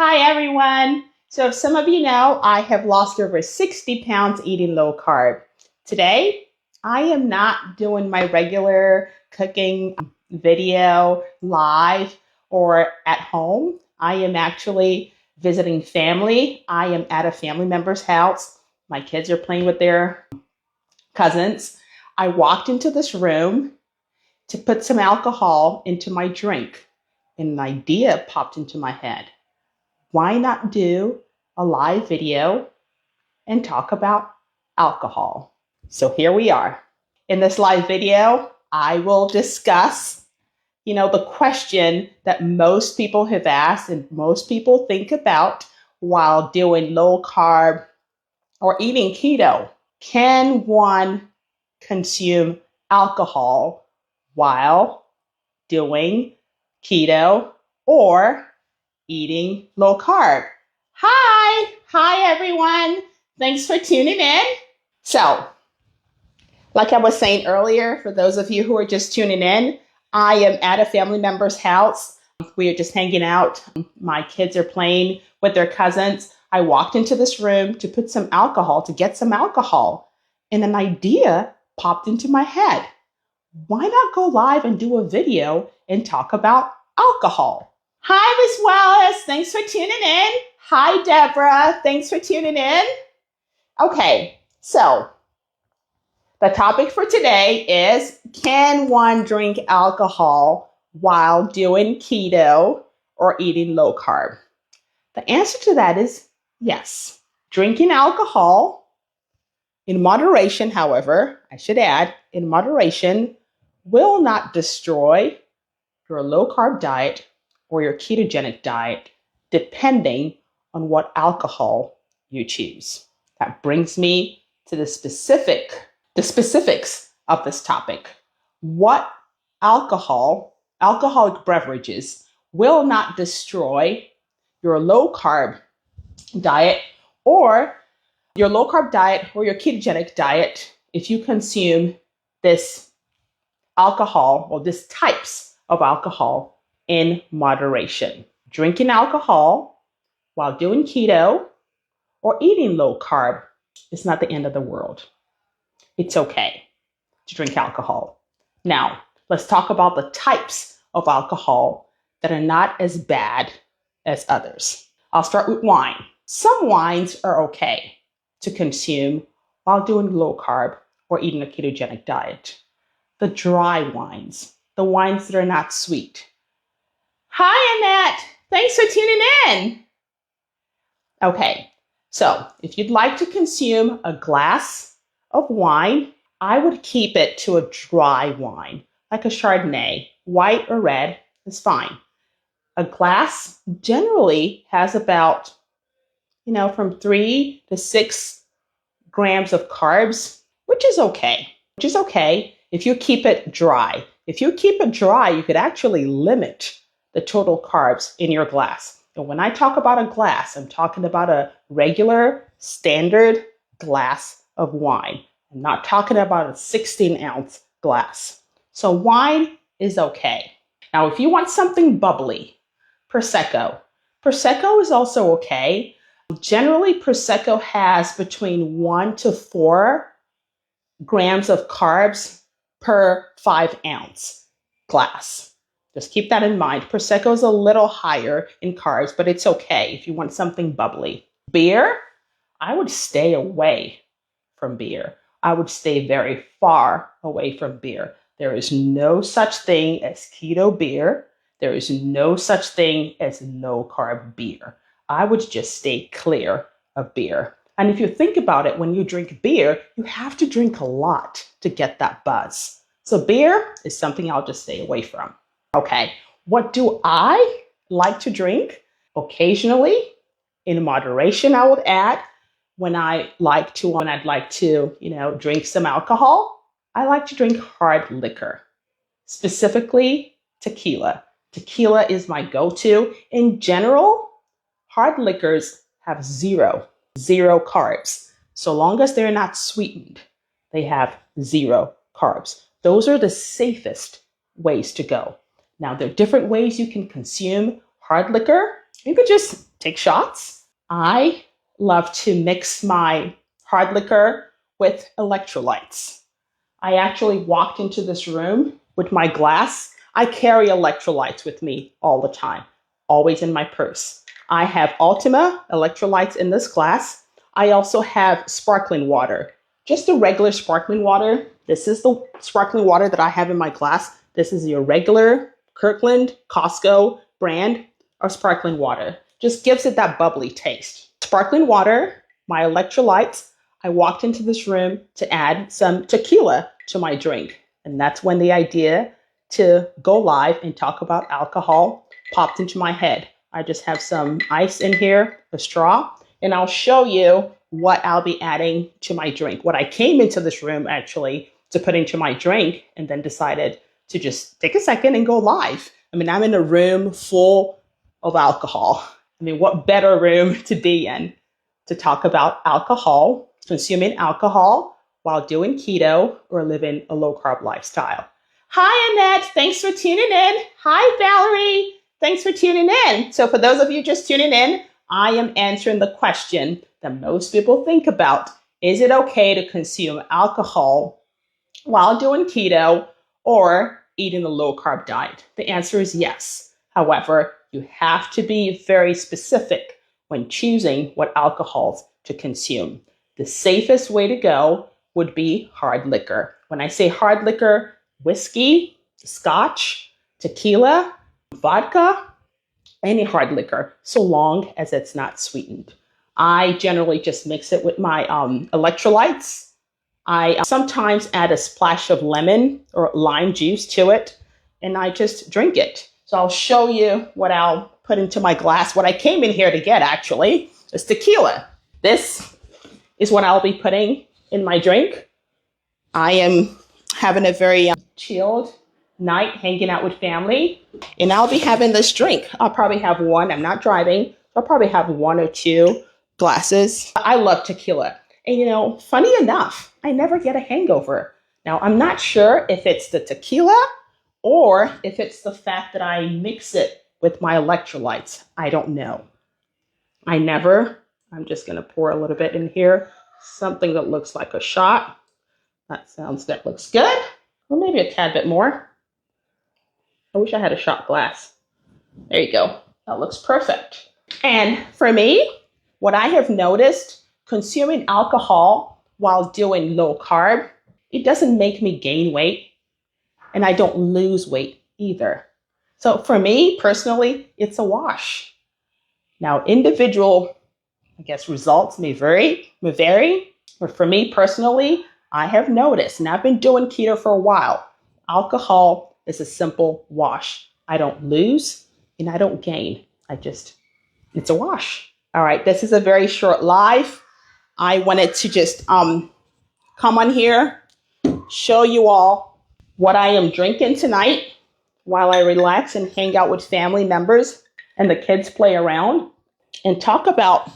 Hi, everyone. So if some of you know, I have lost over 60 pounds eating low carb. Today, I am not doing my regular cooking video live or at home. I am actually visiting family. I am at a family member's house. My kids are playing with their cousins. I walked into this room to put some alcohol into my drink, and an idea popped into my head. Why not do a live video and talk about alcohol? So here we are. In this live video, I will discuss, the question that most people have asked and most people think about while doing low carb or eating keto. Can one consume alcohol while doing keto or eating low carb? Hi everyone. Thanks for tuning in. So, like I was saying earlier, for those of you who are just tuning in, I am at a family member's house. We are just hanging out. My kids are playing with their cousins. I walked into this room to get some alcohol, and an idea popped into my head. Why not go live and do a video and talk about alcohol? Hi, Miss Wallace. Thanks for tuning in. Hi, Deborah. Thanks for tuning in. Okay, so the topic for today is, can one drink alcohol while doing keto or eating low carb? The answer to that is yes. Drinking alcohol in moderation, however, I should add, in moderation, will not destroy your low carb diet or your ketogenic diet, depending on what alcohol you choose. That brings me to the specifics of this topic. What alcoholic beverages will not destroy your low carb diet or your ketogenic diet if you consume this alcohol or these types of alcohol in moderation. Drinking alcohol while doing keto or eating low carb is not the end of the world. It's okay to drink alcohol. Now, let's talk about the types of alcohol that are not as bad as others. I'll start with wine. Some wines are okay to consume while doing low carb or eating a ketogenic diet. The dry wines, the wines that are not sweet. Hi, Annette. Thanks for tuning in. Okay, so if you'd like to consume a glass of wine, I would keep it to a dry wine, like a Chardonnay. White or red is fine. A glass generally has about, from 3 to 6 grams of carbs, which is okay. If you keep it dry. If you keep it dry, you could actually limit the total carbs in your glass. And when I talk about a glass, I'm talking about a regular standard glass of wine. I'm not talking about a 16-ounce glass. So wine is okay. Now, if you want something bubbly, Prosecco. Prosecco is also okay. Generally, Prosecco has between 1 to 4 grams of carbs per 5-ounce glass. Just keep that in mind. Prosecco is a little higher in carbs, but it's okay if you want something bubbly. Beer, I would stay away from beer. I would stay very far away from beer. There is no such thing as keto beer. There is no such thing as low carb beer. I would just stay clear of beer. And if you think about it, when you drink beer, you have to drink a lot to get that buzz. So beer is something I'll just stay away from. Okay, what do I like to drink? Occasionally, in moderation, I would add, when I'd like to, drink some alcohol, I like to drink hard liquor, specifically tequila. Tequila is my go-to. In general, hard liquors have zero carbs. So long as they're not sweetened, they have 0 carbs. Those are the safest ways to go. Now, there are different ways you can consume hard liquor. You could just take shots. I love to mix my hard liquor with electrolytes. I actually walked into this room with my glass. I carry electrolytes with me all the time, always in my purse. I have Ultima electrolytes in this glass. I also have sparkling water, just the regular sparkling water. This is the sparkling water that I have in my glass. This is your regular Kirkland, Costco brand of sparkling water. Just gives it that bubbly taste. Sparkling water, my electrolytes. I walked into this room to add some tequila to my drink. And that's when the idea to go live and talk about alcohol popped into my head. I just have some ice in here, a straw, and I'll show you what I'll be adding to my drink. What I came into this room actually to put into my drink and then decided to just take a second and go live. I mean, I'm in a room full of alcohol. I mean, what better room to be in to talk about alcohol, consuming alcohol while doing keto or living a low-carb lifestyle. Hi, Annette. Thanks for tuning in. Hi, Valerie. Thanks for tuning in. So for those of you just tuning in, I am answering the question that most people think about. Is it okay to consume alcohol while doing keto or eating a low-carb diet? The answer is yes. However, you have to be very specific when choosing what alcohols to consume. The safest way to go would be hard liquor. When I say hard liquor, whiskey, scotch, tequila, vodka, any hard liquor, so long as it's not sweetened. I generally just mix it with my electrolytes. I sometimes add a splash of lemon or lime juice to it, and I just drink it. So I'll show you what I'll put into my glass. What I came in here to get actually is tequila. This is what I'll be putting in my drink. I am having a very chilled night hanging out with family, and I'll be having this drink. I'll probably have one. I'm not driving. I'll probably have one or two glasses. I love tequila. And you know, funny enough, I never get a hangover. Now, I'm not sure if it's the tequila or if it's the fact that I mix it with my electrolytes. I don't know. I'm just going to pour a little bit in here. Something that looks like a shot. That looks good. Or maybe a tad bit more. I wish I had a shot glass. There you go. That looks perfect. And for me, what I have noticed, consuming alcohol while doing low carb, it doesn't make me gain weight, and I don't lose weight either. So for me personally, it's a wash. Now, individual, results may vary, but for me personally, I have noticed, and I've been doing keto for a while, alcohol is a simple wash. I don't lose and I don't gain. It's a wash. All right, this is a very short live. I wanted to just come on here, show you all what I am drinking tonight while I relax and hang out with family members and the kids play around, and talk about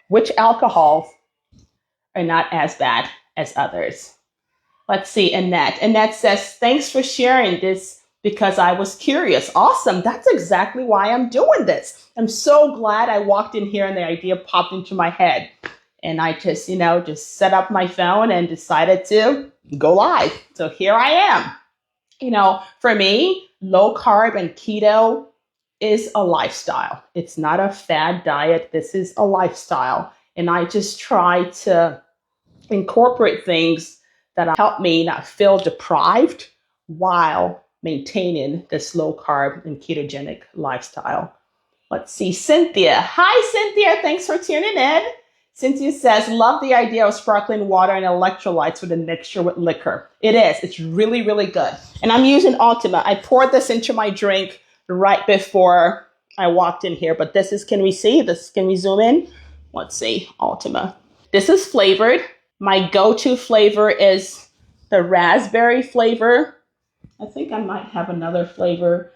which alcohols are not as bad as others. Let's see, Annette. Annette says, thanks for sharing this because I was curious. Awesome. That's exactly why I'm doing this. I'm so glad I walked in here and the idea popped into my head. And I just set up my phone and decided to go live. So here I am. For me, low carb and keto is a lifestyle. It's not a fad diet. This is a lifestyle. And I just try to incorporate things that help me not feel deprived while maintaining this low carb and ketogenic lifestyle. Let's see, Cynthia. Hi, Cynthia. Thanks for tuning in. Cynthia says, love the idea of sparkling water and electrolytes with a mixture with liquor. It is. It's really, really good. And I'm using Ultima. I poured this into my drink right before I walked in here. But this is, can we see this? Can we zoom in? Let's see, Ultima. This is flavored. My go-to flavor is the raspberry flavor. I think I might have another flavor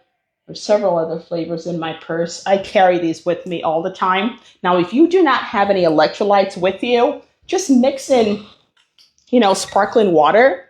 or several other flavors in my purse. I carry these with me all the time. Now, if you do not have any electrolytes with you, just mix in, sparkling water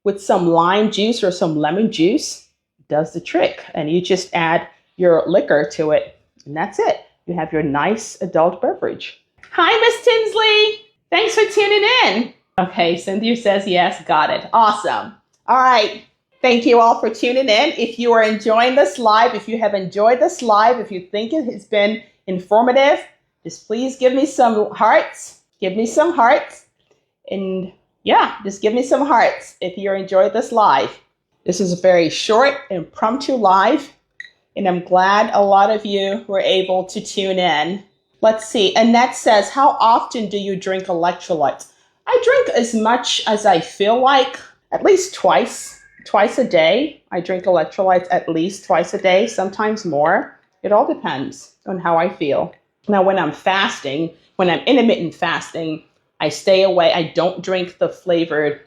with some lime juice or some lemon juice. It does the trick. And you just add your liquor to it, and that's it. you have your nice adult beverage. Hi, Miss Tinsley. Thanks for tuning in. Okay, Cynthia says yes, got it. Awesome. All right. Thank you all for tuning in. If you are enjoying this live, if you have enjoyed this live, if you think it has been informative, just please give me some hearts. Give me some hearts. And yeah, just give me some hearts if you enjoyed this live. This is a very short, impromptu live, and I'm glad a lot of you were able to tune in. Let's see. Annette says, how often do you drink electrolytes? I drink as much as I feel like, at least twice a day. I drink electrolytes at least twice a day, sometimes more. It all depends on how I feel. Now, when I'm fasting, when I'm intermittent fasting, I stay away. I don't drink the flavored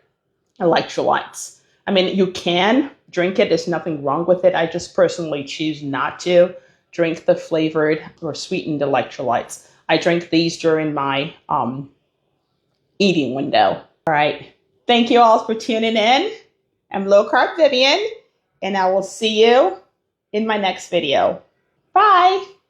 electrolytes. I mean, you can drink it. There's nothing wrong with it. I just personally choose not to drink the flavored or sweetened electrolytes. I drink these during my eating window. All right. Thank you all for tuning in. I'm Low Carb Vivian, and I will see you in my next video. Bye.